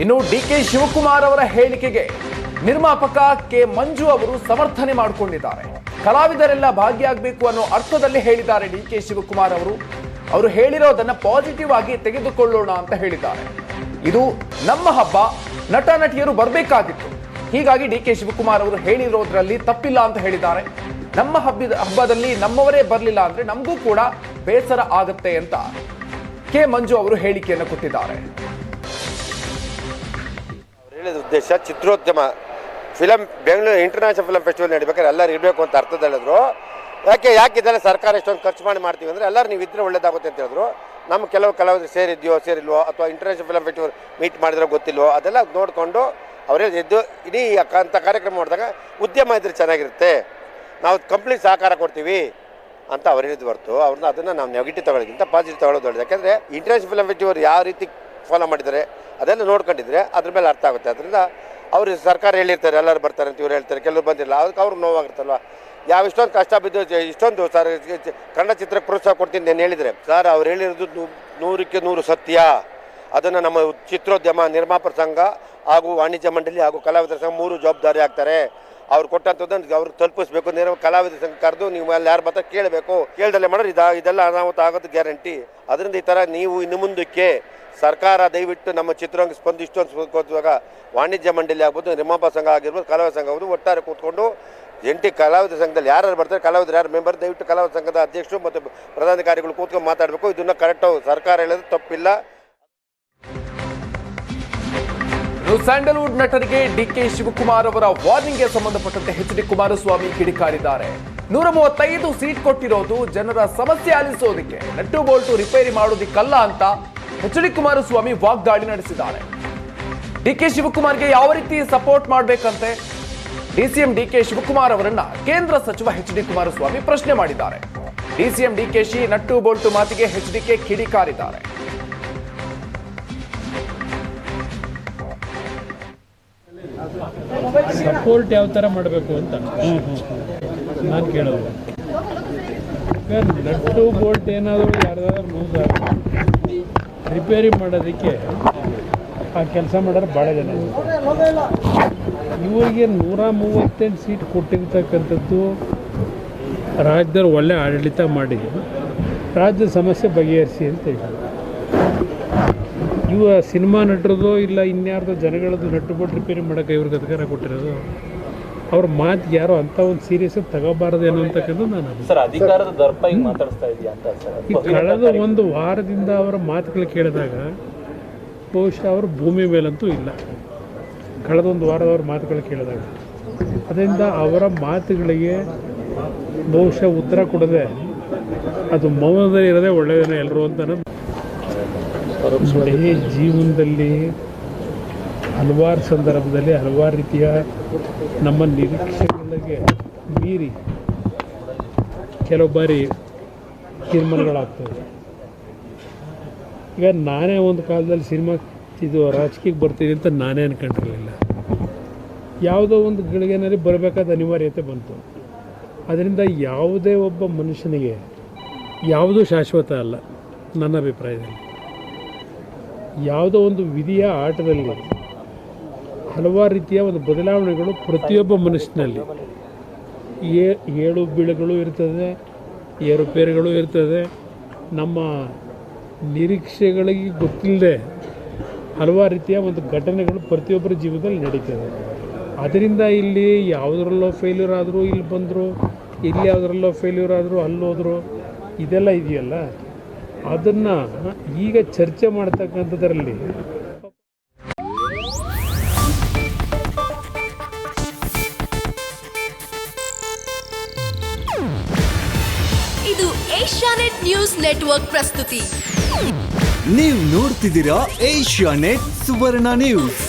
ಇನ್ನು ಡಿಕೆ ಶಿವಕುಮಾರ್ ಅವರ ಹೇಳಿಕೆಗೆ ನಿರ್ಮಾಪಕ ಕೆ ಮಂಜು ಅವರು ಸಮರ್ಥನೆ ಮಾಡಿಕೊಂಡಿದ್ದಾರೆ. ಕಲಾವಿದರೆಲ್ಲ ಭಾಗಿಯಾಗಬೇಕು ಅನ್ನೋ ಅರ್ಥದಲ್ಲಿ ಹೇಳಿದ್ದಾರೆ ಡಿಕೆ ಶಿವಕುಮಾರ್ ಅವರು ಹೇಳಿರೋದನ್ನ ಪಾಸಿಟಿವ್ ಆಗಿ ತೆಗೆದುಕೊಳ್ಳೋಣ ಅಂತ ಹೇಳಿದ್ದಾರೆ. ಇದು ನಮ್ಮ ಹಬ್ಬ, ನಟ ನಟಿಯರು ಬರಬೇಕಾಗಿತ್ತು, ಹೀಗಾಗಿ ಡಿಕೆ ಶಿವಕುಮಾರ್ ಅವರು ಹೇಳಿರೋದ್ರಲ್ಲಿ ತಪ್ಪಿಲ್ಲ ಅಂತ ಹೇಳಿದ್ದಾರೆ. ನಮ್ಮ ಹಬ್ಬದಲ್ಲಿ ನಮ್ಮವರೇ ಬರಲಿಲ್ಲ ಅಂದ್ರೆ ನಮಗೂ ಕೂಡ ಬೇಸರ ಆಗುತ್ತೆ ಅಂತ ಕೆ ಮಂಜು ಅವರು ಹೇಳಿಕೆಯನ್ನು ಕೊಟ್ಟಿದ್ದಾರೆ. ಹೇಳಿದ ಉದ್ದೇಶ ಚಿತ್ರೋದ್ಯಮ film Bengaluru international film festival ನಡಿಬೇಕಾದ್ರೆ ಎಲ್ಲರೂ ಇರಬೇಕು ಅಂತ ಅರ್ಥದಲ್ಲಿ ಹೇಳಿದ್ರು. ಯಾಕೆ ಇದೆಲ್ಲ ಸರ್ಕಾರ ಎಷ್ಟೊಂದು ಖರ್ಚು ಮಾಡ್ತೀವಿ ಅಂದರೆ ಎಲ್ಲರೂ ನೀವು ಇದ್ರೆ ಒಳ್ಳೇದಾಗುತ್ತೆ ಅಂತ ಹೇಳಿದ್ರು. ನಮ್ಮ ಕೆಲವು ಕಲಾವಿದರು ಸೇರಿಲ್ವೋ ಅಥವಾ ಇಂಟರ್ನ್ಯಾಷನಲ್ ಫಿಲಂ ಫೆಸ್ಟಿವಲ್ ಮೀಟ್ ಮಾಡಿದ್ರೆ ಗೊತ್ತಿಲ್ವೋ ಅದೆಲ್ಲ ನೋಡಿಕೊಂಡು ಅವರೇ ಎದ್ದು ಇಡೀ ಅಂಥ ಕಾರ್ಯಕ್ರಮ ಮಾಡಿದಾಗ ಉದ್ಯಮ ಇದ್ರೆ ಚೆನ್ನಾಗಿರುತ್ತೆ, ನಾವು ಕಂಪ್ಲೀಟ್ ಸಹಕಾರ ಕೊಡ್ತೀವಿ ಅಂತ ಅವ್ರು ಹೇಳಿದ್ದು ಹೊರತು ಅವ್ರನ್ನ ಅದನ್ನು ನಾವು ನೆಗೆಟಿವ್ ತಗೊಳ್ಳೋದಕ್ಕಿಂತ ಪಾಸಿಟಿವ್ ತಗೊಳ್ಳೋದು ಒಳ್ಳೆಯದು. ಯಾಕೆಂದರೆ ಇಂಟರ್ನ್ಯಾಷನಲ್ ಫಿಲಂ ಫೆಸ್ಟಿವಲ್ ಯಾವ ರೀತಿ ಫಾಲೋ ಮಾಡಿದ್ದಾರೆ ಅದೆಲ್ಲ ನೋಡ್ಕೊಂಡಿದ್ರೆ ಅದ್ರ ಮೇಲೆ ಅರ್ಥ ಆಗುತ್ತೆ. ಅದರಿಂದ ಅವರು ಸರ್ಕಾರ ಹೇಳಿರ್ತಾರೆ ಎಲ್ಲರೂ ಬರ್ತಾರೆ ಅಂತ ಇವ್ರು ಹೇಳ್ತಾರೆ, ಕೆಲವರು ಬಂದಿಲ್ಲ, ಅದಕ್ಕೆ ಅವ್ರಿಗೆ ನೋವಾಗಿರ್ತಲ್ವ. ಇಷ್ಟೊಂದು ಕಷ್ಟ ಬಿದ್ದು ಇಷ್ಟೊಂದು ಸರ್ ಕನ್ನಡ ಚಿತ್ರಕ್ಕೆ ಪ್ರೋತ್ಸಾಹ ಕೊಡ್ತೀನಿ ನಾನು ಹೇಳಿದರೆ ಸರ್ ಅವ್ರು ಹೇಳಿರೋದು 100ಕ್ಕೆ 100 ಸತ್ಯ. ಅದನ್ನು ನಮ್ಮ ಚಿತ್ರೋದ್ಯಮ ನಿರ್ಮಾಪಕ ಸಂಘ ಹಾಗೂ ವಾಣಿಜ್ಯ ಮಂಡಳಿ ಹಾಗೂ ಕಲಾವಿದರ ಸಂಘ 3 ಜವಾಬ್ದಾರಿ ಆಗ್ತಾರೆ. ಅವ್ರು ಕೊಟ್ಟಂಥದ್ದನ್ನು ಅವ್ರು ತಲುಪಿಸ್ಬೇಕು. ಕಲಾವಿದರ ಸಂಘ ಕರೆದು ನೀವು ಅಲ್ಲಿ ಯಾರು ಬರ್ತಾರೆ ಕೇಳಬೇಕು, ಕೇಳ್ದಲ್ಲೇ ಮಾಡೋರು ಇದೆಲ್ಲ ಅನಾಹುತ ಆಗೋದು ಗ್ಯಾರಂಟಿ. ಅದರಿಂದ ಈ ಥರ ನೀವು ಇನ್ನು ಮುಂದಕ್ಕೆ ಸರ್ಕಾರ ದಯವಿಟ್ಟು ನಮ್ಮ ಚಿತ್ರರಂಗ ಇಷ್ಟೊಂದು ವಾಣಿಜ್ಯ ಮಂಡಳಿ ಆಗ್ಬೋದು, ನಿರ್ಮಾಪಕ ಸಂಘ ಆಗಿರ್ಬೋದು, ಕಲಾವಿದ ಸಂಘ ಆಗ್ಬೋದು, ಒಟ್ಟಾರೆ ಕೂತ್ಕೊಂಡು ಕಲಾವಿದ ಸಂಘದಲ್ಲಿ ಯಾರು ಬರ್ತಾರೆ, ಕಲಾವಿದರು ಯಾರು ಮೆಂಬರ್, ದಯವಿಟ್ಟು ಕಲಾವಿದ ಸಂಘದ ಅಧ್ಯಕ್ಷರು ಮತ್ತು ಪ್ರಧಾನಾಧಿಕಾರಿಗಳು ಕೂತ್ಕೊಂಡು ಮಾತಾಡಬೇಕು. ಇದನ್ನು ಕರೆಕ್ಟಾಗಿ ಸರ್ಕಾರ ಹೇಳೋದು ತಪ್ಪಿಲ್ಲ. ಸ್ಯಾಂಡಲ್ವುಡ್ ನಟರಿಗೆ ಡಿಕೆ ಶಿವಕುಮಾರ್ ಅವರ ವಾರ್ನಿಂಗ್ಗೆ ಸಂಬಂಧಪಟ್ಟಂತೆ ಎಚ್.ಡಿ. ಕುಮಾರಸ್ವಾಮಿ ಕಿಡಿಕಾರಿದ್ದಾರೆ. 135 ಸೀಟ್ ಕೊಟ್ಟಿರೋದು ಜನರ ಸಮಸ್ಯೆ ಆಲಿಸೋದಕ್ಕೆ, ನಟ್ಟು ಬೋಲ್ಟು ರಿಪೇರಿ ಮಾಡೋದಿಕ್ಕಲ್ಲ ಅಂತ ಎಚ್.ಡಿ. ಕುಮಾರಸ್ವಾಮಿ ವಾಗ್ದಾಳಿ ನಡೆಸಿದ್ದಾರೆ. ಡಿಕೆ ಶಿವಕುಮಾರ್ಗೆ ಯಾವ ರೀತಿ ಸಪೋರ್ಟ್ ಮಾಡಬೇಕಂತೆ ಡಿಸಿಎಂ ಡಿಕೆ ಶಿವಕುಮಾರ್ ಅವರನ್ನ ಕೇಂದ್ರ ಸಚಿವ ಎಚ್.ಡಿ. ಕುಮಾರಸ್ವಾಮಿ ಪ್ರಶ್ನೆ ಮಾಡಿದ್ದಾರೆ. ಡಿಸಿಎಂ ಡಿಕೆಶಿ ನಟ್ಟು ಬೋಲ್ಟು ಮಾತಿಗೆ ಎಚ್.ಡಿಕೆ ಕಿಡಿಕಾರಿದ್ದಾರೆ. ಸಪೋರ್ಟ್ ಯಾವ ಥರ ಮಾಡಬೇಕು ಅಂತ ನಾನು ಕೇಳೋದು. ನಟ್ಟು ಬೋಲ್ಟ್ ಏನಾದರೂ ಯಾರ್ದಾದ್ರೂ ಲೂಸ್ ರಿಪೇರಿ ಮಾಡೋದಕ್ಕೆ ಆ ಕೆಲಸ ಮಾಡೋರು ಭಾಳ ಜನ. ಇವರಿಗೆ 138 ಸೀಟ್ ಕೊಟ್ಟಿರ್ತಕ್ಕಂಥದ್ದು ರಾಜ್ಯದವ್ರು ಒಳ್ಳೆ ಆಡಳಿತ ಮಾಡಿ ರಾಜ್ಯದ ಸಮಸ್ಯೆ ಬಗೆಹರಿಸಿ ಅಂತ ಹೇಳಿ. ಇವ ಸಿನಿಮಾ ನಟರದು ಇಲ್ಲ ಇನ್ಯಾರ್ದು ಜನಗಳದ್ದು ನಟ್ಟು ಬೋಲ್ಟ್ ರಿಪೇರಿ ಮಾಡೋಕ್ಕೆ ಇವ್ರಿಗೆ ಅಧಿಕಾರ ಕೊಟ್ಟಿರೋದು. ಅವ್ರ ಮಾತಿಗೆ ಯಾರೋ ಅಂಥ ಒಂದು ಸೀರಿಯಸ್ ತಗೋಬಾರ್ದೇನೋ ಅಂತಕ್ಕಂಥದ್ದು ನಾನು ಈ ಕಳೆದ ಒಂದು ವಾರದಿಂದ ಅವರ ಮಾತುಗಳು ಕೇಳಿದಾಗ ಬಹುಶಃ ಅವರು ಭೂಮಿ ಮೇಲಂತೂ ಇಲ್ಲ. ಕಳೆದ ಒಂದು ವಾರದವ್ರ ಮಾತುಗಳು ಕೇಳಿದಾಗ ಅದರಿಂದ ಅವರ ಮಾತುಗಳಿಗೆ ಬಹುಶಃ ಉತ್ತರ ಕೊಡದೆ ಅದು ಮೌನದಲ್ಲಿ ಇರೋದೇ ಒಳ್ಳೆಯದೇನೋ ಎಲ್ಲರೂ ಅಂತ ನೋಡಿ. ಜೀವನದಲ್ಲಿ ಹಲವಾರು ಸಂದರ್ಭದಲ್ಲಿ ಹಲವಾರು ರೀತಿಯ ನಮ್ಮ ನಿರೀಕ್ಷೆಗಳಿಗೆ ಮೀರಿ ಕೆಲವು ಬಾರಿ ತೀರ್ಮಾನಗಳಾಗ್ತವೆ. ಈಗ ನಾನೇ ಒಂದು ಕಾಲದಲ್ಲಿ ರಾಜಕೀಯಕ್ಕೆ ಬರ್ತೀನಿ ಅಂತ ನಾನೇ ಅಂದ್ಕೊಂಡಿರಲಿಲ್ಲ. ಯಾವುದೋ ಒಂದು ಗಳಿಗೆನಲ್ಲಿ ಬರಬೇಕಾದ ಅನಿವಾರ್ಯತೆ ಬಂತು. ಅದರಿಂದ ಯಾವುದೇ ಒಬ್ಬ ಮನುಷ್ಯನಿಗೆ ಯಾವುದೂ ಶಾಶ್ವತ ಅಲ್ಲ ನನ್ನ ಅಭಿಪ್ರಾಯದಲ್ಲಿ. ಯಾವುದೋ ಒಂದು ವಿಧಿಯ ಆಟದಲ್ಲಿ ಹಲವಾರು ರೀತಿಯ ಒಂದು ಬದಲಾವಣೆಗಳು ಪ್ರತಿಯೊಬ್ಬ ಮನುಷ್ಯನಲ್ಲಿ ಏಳು ಬೀಳುಗಳು ಇರ್ತದೆ, ಏರುಪೇರುಗಳು ಇರ್ತದೆ. ನಮ್ಮ ನಿರೀಕ್ಷೆಗಳಿಗೆ ಗೊತ್ತಿಲ್ಲದೆ ಹಲವಾರು ರೀತಿಯ ಒಂದು ಘಟನೆಗಳು ಪ್ರತಿಯೊಬ್ಬರ ಜೀವನದಲ್ಲಿ ನಡೀತದೆ. ಅದರಿಂದ ಇಲ್ಲಿ ಯಾವುದರಲ್ಲೋ ಫೇಲ್ಯೂರ್ ಆದರೂ ಇಲ್ಲಿ ಬಂದರು, ಇಲ್ಲಿ ಯಾವುದರಲ್ಲೋ ಫೇಲ್ಯೂರ್ ಆದರೂ ಅಲ್ಲೋದ್ರು, ಇದೆಲ್ಲ ಇದೆಯಲ್ಲ ಅದನ್ನು ಈಗ ಚರ್ಚೆ ಮಾಡ್ತಕ್ಕಂಥದ್ರಲ್ಲಿ ಇದು ಏಷ್ಯಾನೆಟ್ ನ್ಯೂಸ್ ನೆಟ್ವರ್ಕ್ ಪ್ರಸ್ತುತಿ. ನೀವು ನೋಡ್ತಿದ್ದೀರಾ ಏಷ್ಯಾನೆಟ್ ಸುವರ್ಣ ನ್ಯೂಸ್.